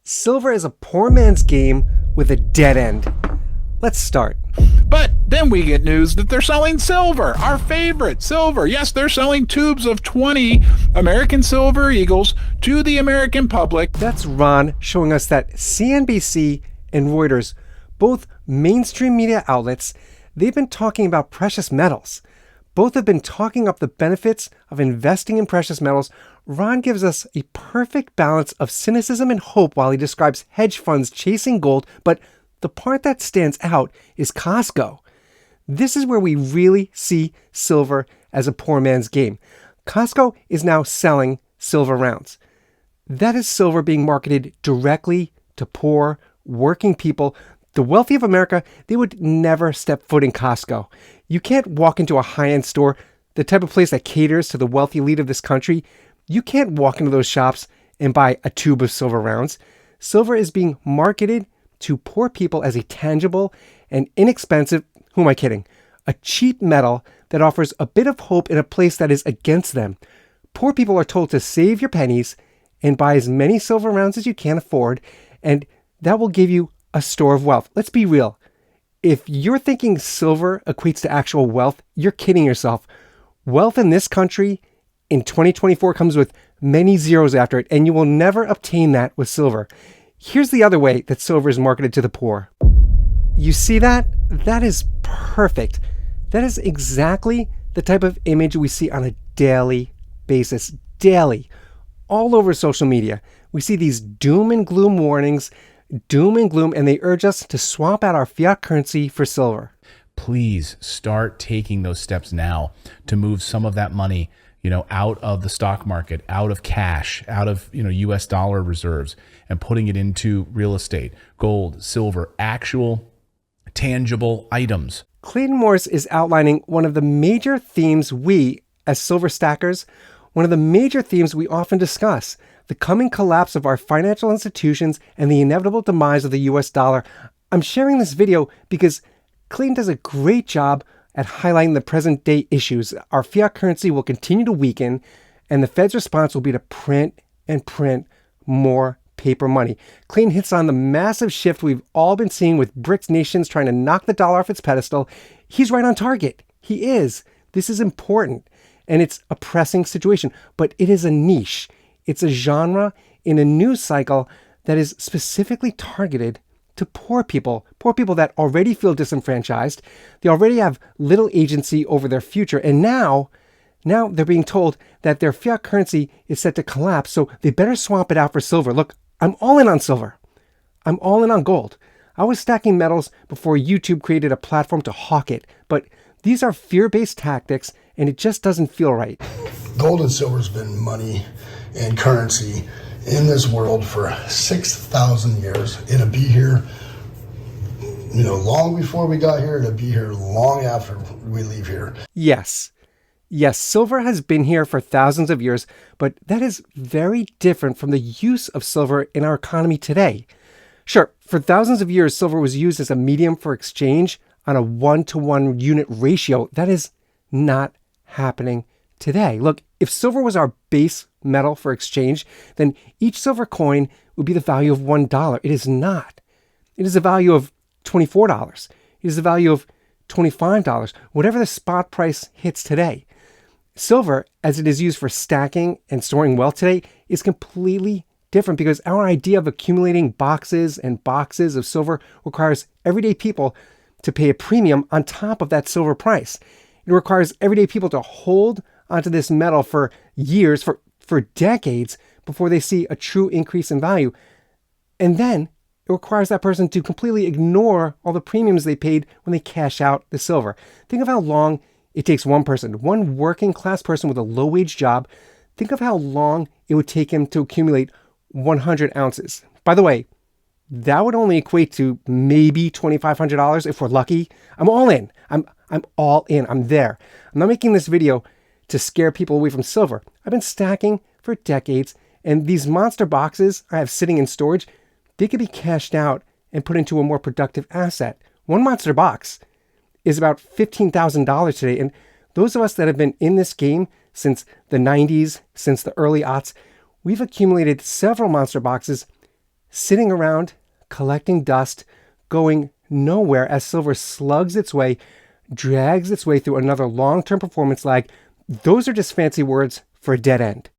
Silver is a poor man's game with a dead end. Let's start. But then we get news that they're selling silver, our favorite silver. Yes, they're selling tubes of 20 American Silver Eagles to the American public. That's Ron showing us that CNBC and Reuters, both mainstream media outlets, they've been talking about precious metals. Both have been talking up the benefits of investing in precious metals. Ron gives us a perfect balance of cynicism and hope while he describes hedge funds chasing gold, but the part that stands out is Costco. This is where we really see silver as a poor man's game. Costco is now selling silver rounds. That is silver being marketed directly to poor, working people. The wealthy of America, they would never step foot in Costco. You can't walk into a high-end store, the type of place that caters to the wealthy elite of this country. You can't walk into those shops and buy a tube of silver rounds. Silver is being marketed to poor people as a tangible and inexpensive, who am I kidding, a cheap metal that offers a bit of hope in a place that is against them. Poor people are told to save your pennies and buy as many silver rounds as you can afford, and that will give you a store of wealth. Let's be real. If you're thinking silver equates to actual wealth, you're kidding yourself. Wealth in this country in 2024 comes with many zeros after it, and you will never obtain that with silver. Here's the other way that silver is marketed to the poor. You see that? That is perfect. That is exactly the type of image we see on a daily basis. Daily. All over social media. We see these doom and gloom warnings, and they urge us to swap out our fiat currency for silver. Please start taking those steps now to move some of that money, out of the stock market, out of cash, out of, US dollar reserves, and putting it into real estate, gold, silver, actual tangible items. Clayton Morris is outlining one of the major themes we, as silver stackers, one of the major themes we often discuss, the coming collapse of our financial institutions and the inevitable demise of the US dollar. I'm sharing this video because Clayton does a great job at highlighting the present day issues. Our fiat currency will continue to weaken, and the Fed's response will be to print and print more paper money. Clayton hits on the massive shift we've all been seeing with BRICS nations trying to knock the dollar off its pedestal. He's right on target. He is. This is important, and it's a pressing situation, but it is a niche. It's a genre in a news cycle that is specifically targeted to poor people that already feel disenfranchised. They already have little agency over their future. And now they're being told that their fiat currency is set to collapse, so they better swap it out for silver. Look, I'm all in on silver. I'm all in on gold. I was stacking metals before YouTube created a platform to hawk it, but these are fear-based tactics, and it just doesn't feel right. Gold and silver has been money and currency in this world for 6,000 years. It'll be here, long before we got here. It'll be here long after we leave here. Yes, silver has been here for thousands of years, but that is very different from the use of silver in our economy today. Sure, for thousands of years, silver was used as a medium for exchange on a 1-to-1 unit ratio. That is not happening today. Look, if silver was our base metal for exchange, then each silver coin would be the value of $1. It is not. It is the value of $24. It is the value of $25, whatever the spot price hits today. Silver, as it is used for stacking and storing wealth today, is completely different because our idea of accumulating boxes and boxes of silver requires everyday people to pay a premium on top of that silver price. It requires everyday people to hold onto this metal for years, for decades, before they see a true increase in value. And then it requires that person to completely ignore all the premiums they paid when they cash out the silver. Think of how long it takes one working class person with a low wage job. Think of how long it would take him to accumulate 100 ounces. By the way, that would only equate to maybe $2,500 if we're lucky. I'm all in. I'm all in. I'm there. I'm not making this video to scare people away from silver. I've been stacking for decades, and these monster boxes I have sitting in storage, they could be cashed out and put into a more productive asset. One monster box is about $15,000 today, and those of us that have been in this game since the 90s, since the early aughts, we've accumulated several monster boxes sitting around, collecting dust, going nowhere as silver slugs its way, drags its way through another long-term performance lag. Those are just fancy words for a dead end.